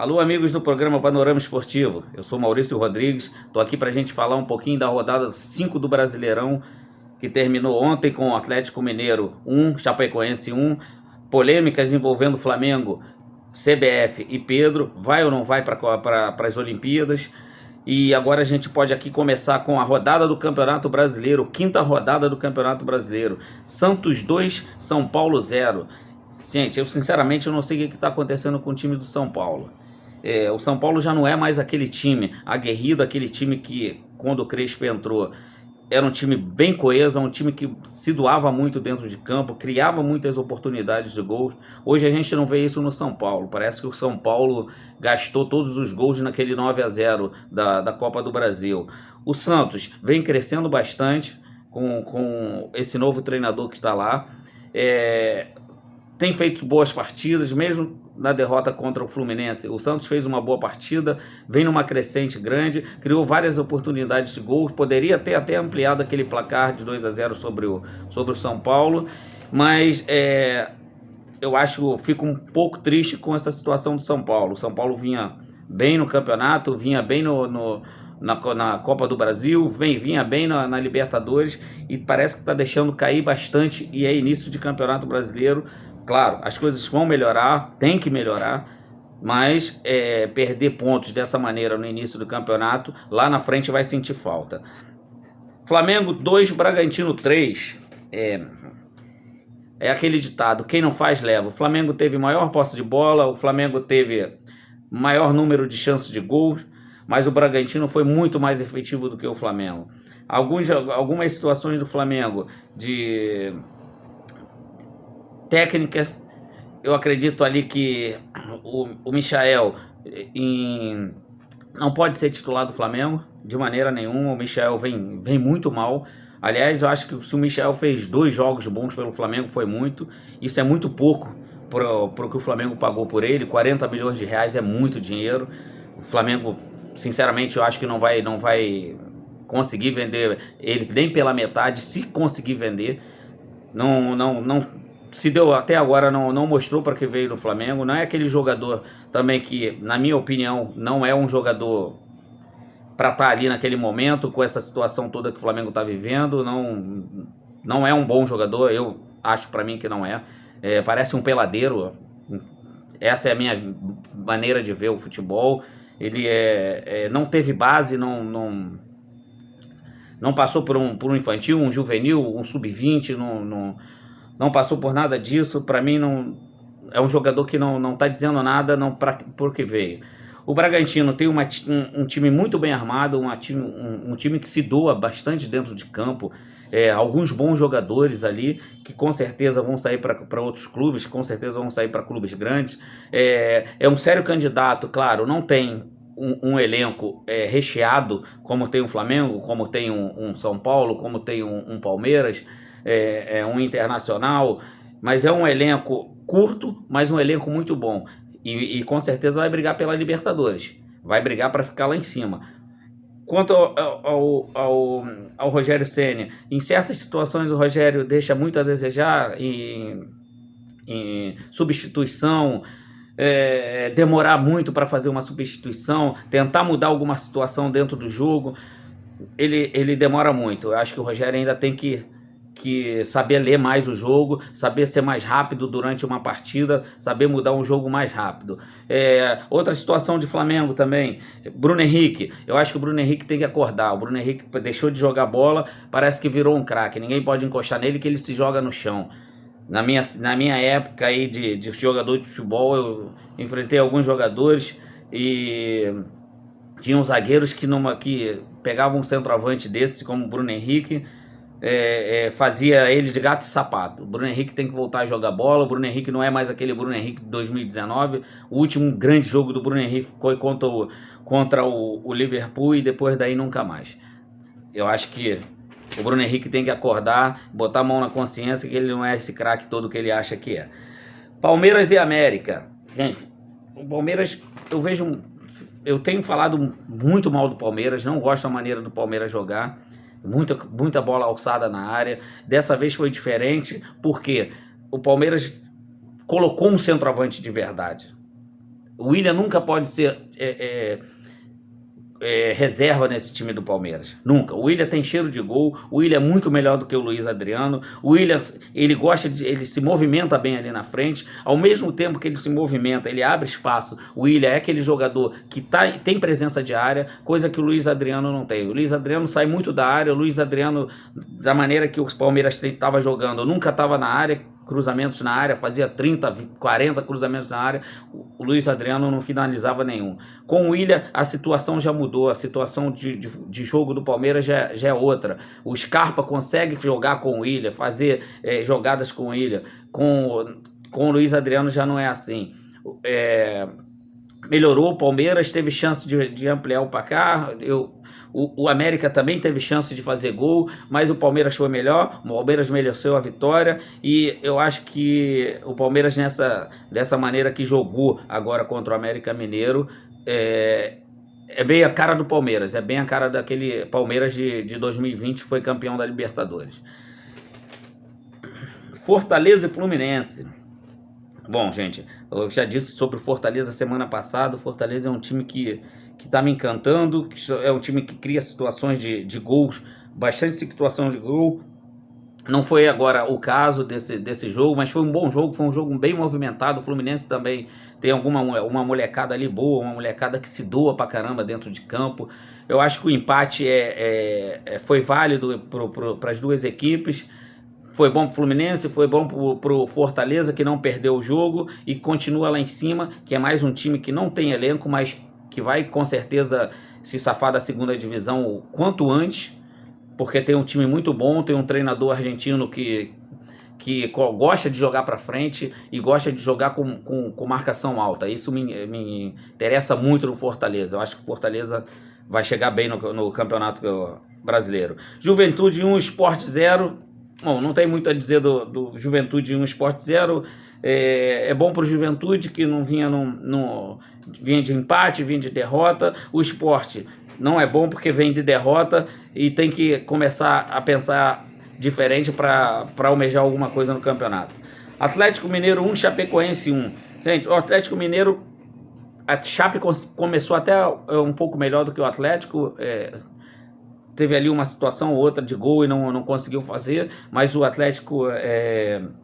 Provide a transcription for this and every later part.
Alô, amigos do programa Panorama Esportivo. Eu sou Maurício Rodrigues, estou aqui para a gente falar um pouquinho da rodada 5 do Brasileirão, que terminou ontem com o Atlético Mineiro 1, Chapecoense 1, polêmicas envolvendo Flamengo, CBF e Pedro, vai ou não vai para as Olimpíadas. E agora a gente pode aqui começar com a rodada do Campeonato Brasileiro, quinta rodada do Campeonato Brasileiro. Santos 2, São Paulo 0. Gente, eu sinceramente não sei o que está acontecendo com o time do São Paulo. O São Paulo já não é mais aquele time aguerrido, aquele time que, quando o Crespo entrou, era um time bem coeso, um time que se doava muito dentro de campo, criava muitas oportunidades de gols. Hoje a gente não vê isso no São Paulo. Parece que o São Paulo gastou todos os gols naquele 9-0 da Copa do Brasil. O Santos vem crescendo bastante com esse novo treinador que está lá. Tem feito boas partidas, mesmo na derrota contra o Fluminense. O Santos fez uma boa partida, vem numa crescente grande, criou várias oportunidades de gol, poderia ter até ampliado aquele placar de 2-0 sobre o São Paulo, mas eu fico um pouco triste com essa situação do São Paulo. O São Paulo vinha bem no campeonato, vinha bem na Copa do Brasil, vinha bem na Libertadores, e parece que está deixando cair bastante, e é início de Campeonato Brasileiro. Claro, as coisas vão melhorar, tem que melhorar, mas perder pontos dessa maneira no início do campeonato, lá na frente vai sentir falta. Flamengo 2, Bragantino 3. É aquele ditado, quem não faz leva. O Flamengo teve maior posse de bola, o Flamengo teve maior número de chances de gols, mas o Bragantino foi muito mais efetivo do que o Flamengo. Algumas situações do Flamengo de técnicas, eu acredito ali que o Michael não pode ser titular do Flamengo de maneira nenhuma. O Michael vem muito mal. Aliás, eu acho que se o Michael fez 2 jogos bons pelo Flamengo, foi muito. Isso é muito pouco para o que o Flamengo pagou por ele. 40 milhões de reais é muito dinheiro. O Flamengo, sinceramente, eu acho que não vai conseguir vender ele nem pela metade. Se conseguir vender, não se deu até agora, não mostrou para que veio no Flamengo. Não é aquele jogador também que, na minha opinião, não é um jogador para estar ali naquele momento, com essa situação toda que o Flamengo está vivendo. Não é um bom jogador, eu acho, para mim, que não é. Parece um peladeiro. Essa é a minha maneira de ver o futebol. Ele não teve base, não passou por um infantil, um juvenil, um sub-20, não passou por nada disso. Para mim, não é um jogador que não está dizendo nada por que veio. O Bragantino tem um time muito bem armado, um time que se doa bastante dentro de campo. Alguns bons jogadores ali que com certeza vão sair para outros clubes, com certeza vão sair para clubes grandes. É um sério candidato, claro, não tem um elenco recheado como tem o Flamengo, como tem um São Paulo, como tem um Palmeiras, um Internacional, mas é um elenco curto, mas um elenco muito bom, e com certeza vai brigar pela Libertadores, vai brigar para ficar lá em cima. Quanto ao Rogério Ceni, em certas situações o Rogério deixa muito a desejar em substituição, demorar muito para fazer uma substituição, tentar mudar alguma situação dentro do jogo. Ele demora muito. Eu acho que o Rogério ainda tem que saber ler mais o jogo, saber ser mais rápido durante uma partida, saber mudar um jogo mais rápido. Outra situação de Flamengo também, Bruno Henrique. Eu acho que o Bruno Henrique tem que acordar. O Bruno Henrique deixou de jogar bola, parece que virou um craque. Ninguém pode encostar nele, que ele se joga no chão. Na minha época aí de jogador de futebol, eu enfrentei alguns jogadores e tinham zagueiros que pegavam um centroavante desse, como o Bruno Henrique, fazia ele de gato e sapato. O Bruno Henrique tem que voltar a jogar bola. O Bruno Henrique não é mais aquele Bruno Henrique de 2019. O último grande jogo do Bruno Henrique foi contra o Liverpool, e depois daí nunca mais. Eu acho que o Bruno Henrique tem que acordar, botar a mão na consciência que ele não é esse craque todo que ele acha que é. Palmeiras e América. Gente, o Palmeiras, eu tenho falado muito mal do Palmeiras, não gosto da maneira do Palmeiras jogar. Muita bola alçada na área. Dessa vez foi diferente, porque o Palmeiras colocou um centroavante de verdade. O William nunca pode ser reserva nesse time do Palmeiras, nunca. O William tem cheiro de gol, o William é muito melhor do que o Luiz Adriano. O William, ele se movimenta bem ali na frente, ao mesmo tempo que ele se movimenta, ele abre espaço. O William é aquele jogador que tem presença de área, coisa que o Luiz Adriano não tem. O Luiz Adriano sai muito da área, o Luiz Adriano, da maneira que o Palmeiras estava jogando, nunca estava na área, cruzamentos na área, fazia 30, 40 cruzamentos na área, o Luiz Adriano não finalizava nenhum. Com o William, a situação já mudou, a situação de jogo do Palmeiras já é outra. O Scarpa consegue jogar com o William, fazer jogadas com o William, com o Luiz Adriano já não é assim. Melhorou, o Palmeiras teve chance de ampliar o placar, o América também teve chance de fazer gol, mas o Palmeiras foi melhor, o Palmeiras mereceu a vitória, e eu acho que o Palmeiras dessa maneira que jogou agora contra o América Mineiro, é bem a cara do Palmeiras, é bem a cara daquele Palmeiras de 2020 que foi campeão da Libertadores. Fortaleza e Fluminense. Bom, gente, eu já disse sobre o Fortaleza semana passada. O Fortaleza é um time que tá me encantando, que é um time que cria situações de gols, bastante situação de gol. Não foi agora o caso desse jogo, mas foi um bom jogo, foi um jogo bem movimentado. O Fluminense também tem uma molecada ali boa, uma molecada que se doa pra caramba dentro de campo. Eu acho que o empate foi válido para as duas equipes. Foi bom pro Fluminense, foi bom pro Fortaleza, que não perdeu o jogo e continua lá em cima, que é mais um time que não tem elenco, mas que vai com certeza se safar da segunda divisão o quanto antes, porque tem um time muito bom, tem um treinador argentino que gosta de jogar para frente e gosta de jogar com marcação alta. Isso me interessa muito no Fortaleza. Eu acho que o Fortaleza vai chegar bem no Campeonato Brasileiro. Juventude 1, Sport 0. Bom, não tem muito a dizer do Juventude 1, Sport 0. É bom para o Juventude, que não vinha vinha de empate, vinha de derrota. O Sport não é bom porque vem de derrota e tem que começar a pensar diferente para almejar alguma coisa no campeonato. Atlético Mineiro 1, Chapecoense 1. Gente, o Atlético Mineiro, a Chape começou até um pouco melhor do que o Atlético. Teve ali uma situação ou outra de gol e não conseguiu fazer, mas o Atlético,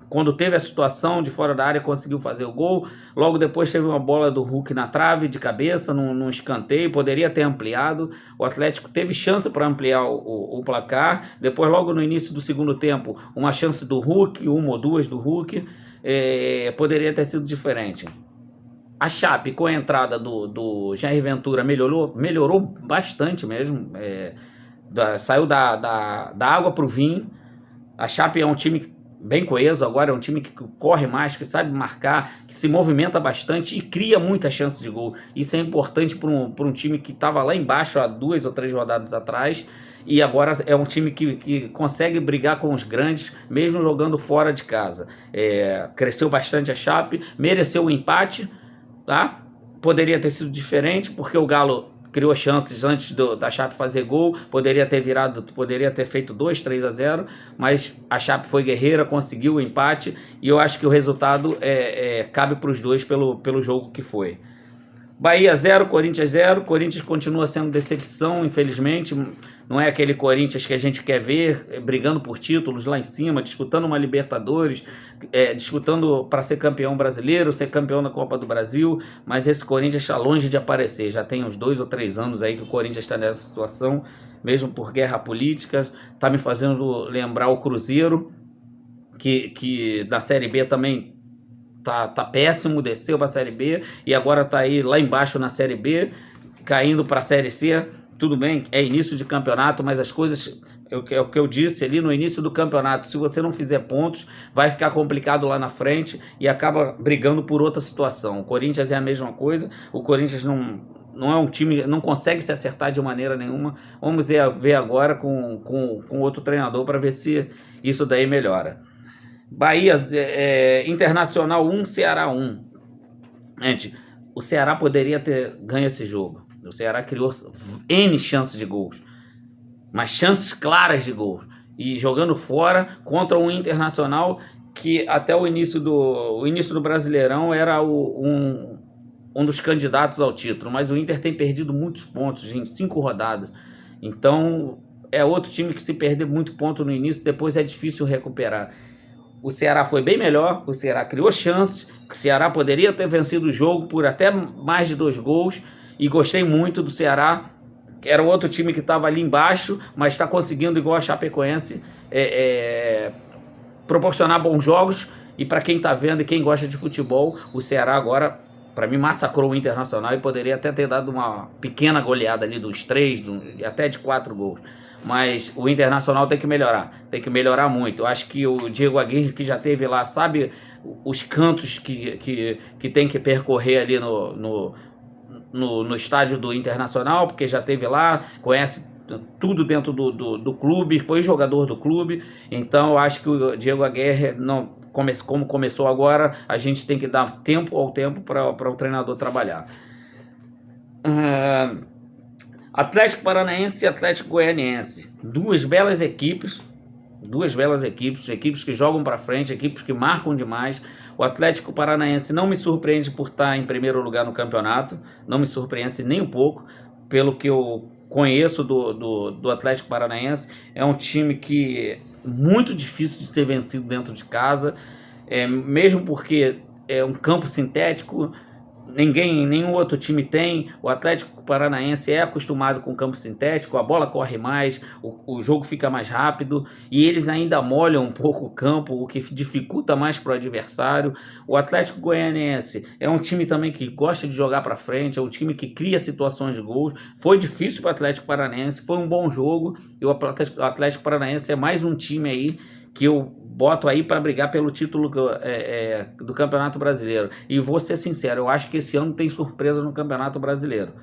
quando teve a situação de fora da área, conseguiu fazer o gol. Logo depois teve uma bola do Hulk na trave, de cabeça, num escanteio, poderia ter ampliado. O Atlético teve chance para ampliar o placar. Depois, logo no início do segundo tempo, uma chance do Hulk, uma ou duas do Hulk, poderia ter sido diferente. A Chape, com a entrada do Jair Ventura, melhorou bastante mesmo. Saiu da água para o vinho. A Chape é um time bem coeso agora, é um time que corre mais, que sabe marcar, que se movimenta bastante e cria muita chance de gol. Isso é importante para um time que estava lá embaixo há 2 ou 3 rodadas atrás, e agora é um time que consegue brigar com os grandes, mesmo jogando fora de casa. Cresceu bastante a Chape, mereceu o empate, tá? Poderia ter sido diferente, porque o Galo criou chances antes da Chape fazer gol, poderia ter feito 2, 3-0, mas a Chape foi guerreira, conseguiu o empate, e eu acho que o resultado cabe para os dois pelo jogo que foi. Bahia 0, Corinthians 0. Corinthians continua sendo decepção, infelizmente. Não é aquele Corinthians que a gente quer ver brigando por títulos lá em cima, disputando uma Libertadores, disputando para ser campeão brasileiro, ser campeão da Copa do Brasil, mas esse Corinthians está longe de aparecer. Já tem uns 2 ou 3 anos aí que o Corinthians está nessa situação, mesmo por guerra política. Está me fazendo lembrar o Cruzeiro, que da Série B também tá péssimo, desceu para a Série B e agora tá aí lá embaixo na Série B, caindo para a Série C. Tudo bem, é início de campeonato, mas as coisas, é o que eu disse ali no início do campeonato, se você não fizer pontos, vai ficar complicado lá na frente e acaba brigando por outra situação. O Corinthians é a mesma coisa, o Corinthians não é um time, não consegue se acertar de maneira nenhuma. Vamos ver agora com outro treinador para ver se isso daí melhora. Bahia, Internacional 1, Ceará 1. Gente, o Ceará poderia ter ganho esse jogo. O Ceará criou N chances de gols, mas chances claras de gols. E jogando fora contra um Internacional que até o início do Brasileirão era um um dos candidatos ao título, mas o Inter tem perdido muitos pontos em 5 rodadas. Então é outro time que, se perder muito ponto no início, depois é difícil recuperar. O Ceará foi bem melhor, o Ceará criou chances, o Ceará poderia ter vencido o jogo por até mais de 2 gols, e gostei muito do Ceará, que era outro time que estava ali embaixo, mas está conseguindo, igual a Chapecoense, proporcionar bons jogos. E para quem está vendo e quem gosta de futebol, o Ceará agora, para mim, massacrou o Internacional e poderia até ter dado uma pequena goleada ali dos 3, até de 4 gols. Mas o Internacional tem que melhorar muito. Eu acho que o Diego Aguirre, que já teve lá, sabe os cantos que tem que percorrer ali no estádio do Internacional, porque já teve lá, conhece tudo dentro do clube, foi jogador do clube. Então eu acho que o Diego Aguirre, como começou agora, a gente tem que dar tempo ao tempo para o treinador trabalhar. Atlético Paranaense e Atlético Goianiense, duas belas equipes, equipes que jogam para frente, equipes que marcam demais. O Atlético Paranaense não me surpreende por estar em primeiro lugar no campeonato, não me surpreende nem um pouco, pelo que eu conheço do Atlético Paranaense. É um time que é muito difícil de ser vencido dentro de casa, mesmo porque é um campo sintético. Nenhum outro time tem. O Atlético Paranaense é acostumado com campo sintético, a bola corre mais, o jogo fica mais rápido, e eles ainda molham um pouco o campo, o que dificulta mais para o adversário. O Atlético Goianiense é um time também que gosta de jogar para frente, é um time que cria situações de gols. Foi difícil para o Atlético Paranaense, foi um bom jogo, e o Atlético Paranaense é mais um time aí que eu boto aí para brigar pelo título do Campeonato Brasileiro. E vou ser sincero, eu acho que esse ano tem surpresa no Campeonato Brasileiro.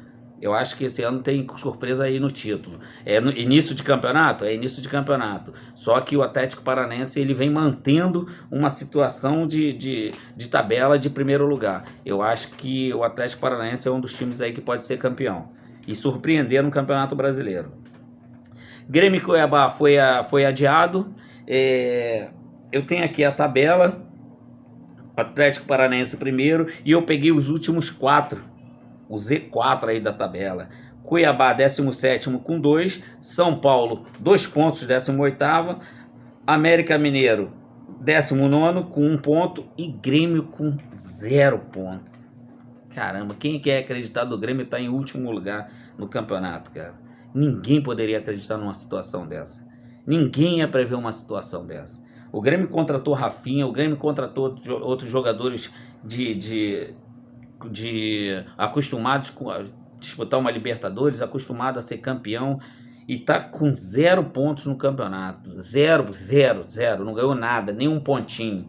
Eu acho que esse ano tem surpresa aí no título. É no início de campeonato? É início de campeonato. Só que o Atlético Paranaense, ele vem mantendo uma situação de tabela de primeiro lugar. Eu acho que o Atlético Paranaense é um dos times aí que pode ser campeão e surpreender no Campeonato Brasileiro. Grêmio e Cuiabá foi adiado. Eu tenho aqui a tabela. Atlético Paranaense primeiro, e eu peguei os últimos 4, o Z4 aí da tabela. Cuiabá 17º com 2, São Paulo 2 pontos, 18º, América Mineiro 19º com 1 ponto e Grêmio com 0 ponto. Caramba, quem quer acreditar do Grêmio estar em último lugar no campeonato, cara? Ninguém poderia acreditar numa situação dessa. Ninguém ia prever uma situação dessa. O Grêmio contratou Rafinha, o Grêmio contratou outros jogadores acostumados a disputar uma Libertadores, acostumado a ser campeão, e tá com 0 pontos no campeonato. 0, não ganhou nada, nem um pontinho.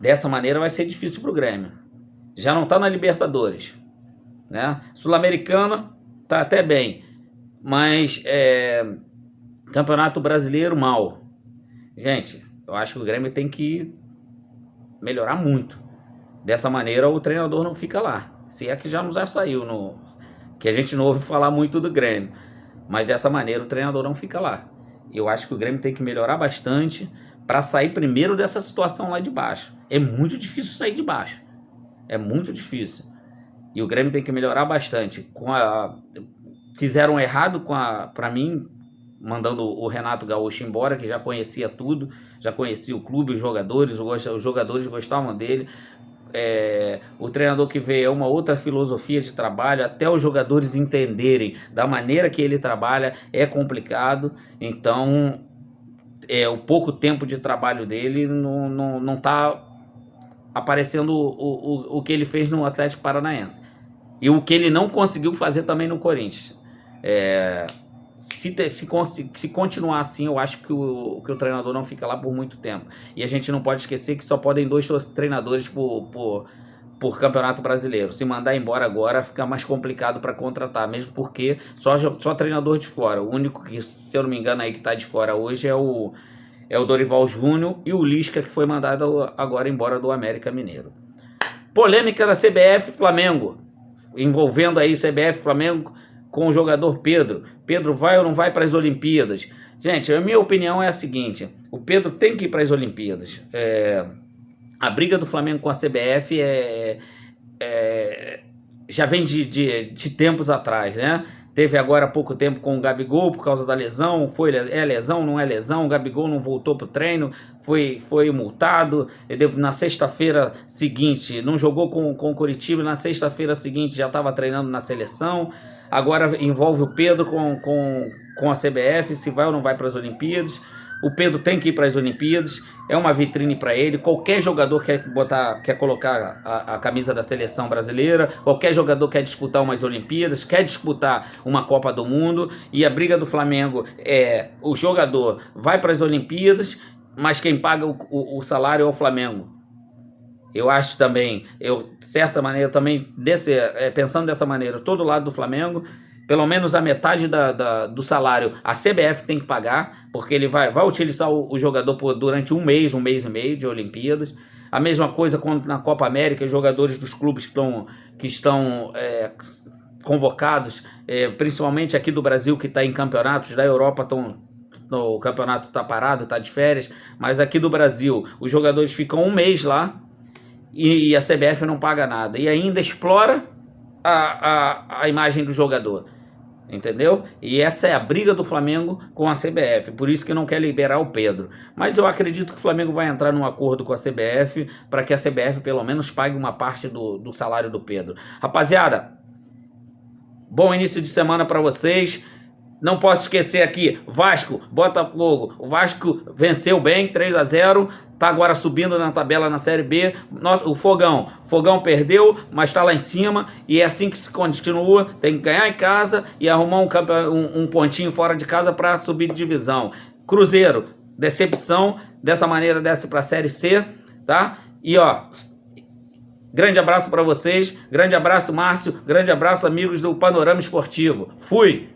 Dessa maneira vai ser difícil pro Grêmio. Já não tá na Libertadores, né? Sul-Americana tá até bem, mas Campeonato Brasileiro mal. Gente, eu acho que o Grêmio tem que melhorar muito. Dessa maneira o treinador não fica lá. Se é que já saiu, que a gente não ouve falar muito do Grêmio. Mas dessa maneira o treinador não fica lá. Eu acho que o Grêmio tem que melhorar bastante para sair primeiro dessa situação lá de baixo. É muito difícil sair de baixo. É muito difícil. E o Grêmio tem que melhorar bastante. Fizeram errado para mim, mandando o Renato Gaúcho embora, que já conhecia tudo, já conhecia o clube, os jogadores gostavam dele. O treinador que veio é uma outra filosofia de trabalho, até os jogadores entenderem da maneira que ele trabalha é complicado. Então o pouco tempo de trabalho dele não está aparecendo o que ele fez no Atlético Paranaense e o que ele não conseguiu fazer também no Corinthians. Se continuar assim, eu acho que o treinador não fica lá por muito tempo. E a gente não pode esquecer que só podem 2 treinadores por Campeonato Brasileiro. Se mandar embora agora, fica mais complicado para contratar, mesmo porque só treinador de fora. O único que, se eu não me engano, aí que está de fora hoje é o Dorival Júnior e o Lisca, que foi mandado agora embora do América Mineiro. Polêmica da CBF Flamengo, envolvendo aí CBF Flamengo com o jogador Pedro. Pedro vai ou não vai para as Olimpíadas? Gente, a minha opinião é a seguinte: o Pedro tem que ir para as Olimpíadas. A briga do Flamengo com a CBF já vem de tempos atrás, né? Teve agora há pouco tempo com o Gabigol por causa da lesão, é lesão, não é lesão, o Gabigol não voltou para o treino, foi multado, na sexta-feira seguinte não jogou com o Coritiba, na sexta-feira seguinte já estava treinando na seleção, agora envolve o Pedro com a CBF, se vai ou não vai para as Olimpíadas. O Pedro tem que ir para as Olimpíadas, é uma vitrine para ele. Qualquer jogador quer colocar a camisa da seleção brasileira, qualquer jogador quer disputar umas Olimpíadas, quer disputar uma Copa do Mundo, e a briga do Flamengo é: o jogador vai para as Olimpíadas, mas quem paga o salário é o Flamengo. Eu acho também, de certa maneira, também pensando dessa maneira, todo lado do Flamengo, pelo menos a metade do salário a CBF tem que pagar, porque ele vai utilizar o jogador durante um mês e meio de Olimpíadas. A mesma coisa quando na Copa América, os jogadores dos clubes que estão convocados, principalmente aqui do Brasil, que está em campeonatos, da Europa o campeonato está parado, está de férias, mas aqui do Brasil os jogadores ficam um mês lá e a CBF não paga nada, e ainda explora a imagem do jogador. Entendeu? E essa é a briga do Flamengo com a CBF, por isso que não quer liberar o Pedro. Mas eu acredito que o Flamengo vai entrar num acordo com a CBF para que a CBF pelo menos pague uma parte do salário do Pedro. Rapaziada, bom início de semana para vocês. Não posso esquecer aqui, Vasco, Botafogo. O Vasco venceu bem, 3-0, tá agora subindo na tabela na Série B. O Fogão perdeu, mas tá lá em cima, e é assim que se continua. Tem que ganhar em casa e arrumar um pontinho fora de casa para subir de divisão. Cruzeiro, decepção, dessa maneira desce para a Série C, tá? E ó, grande abraço para vocês, grande abraço Márcio, grande abraço amigos do Panorama Esportivo. Fui!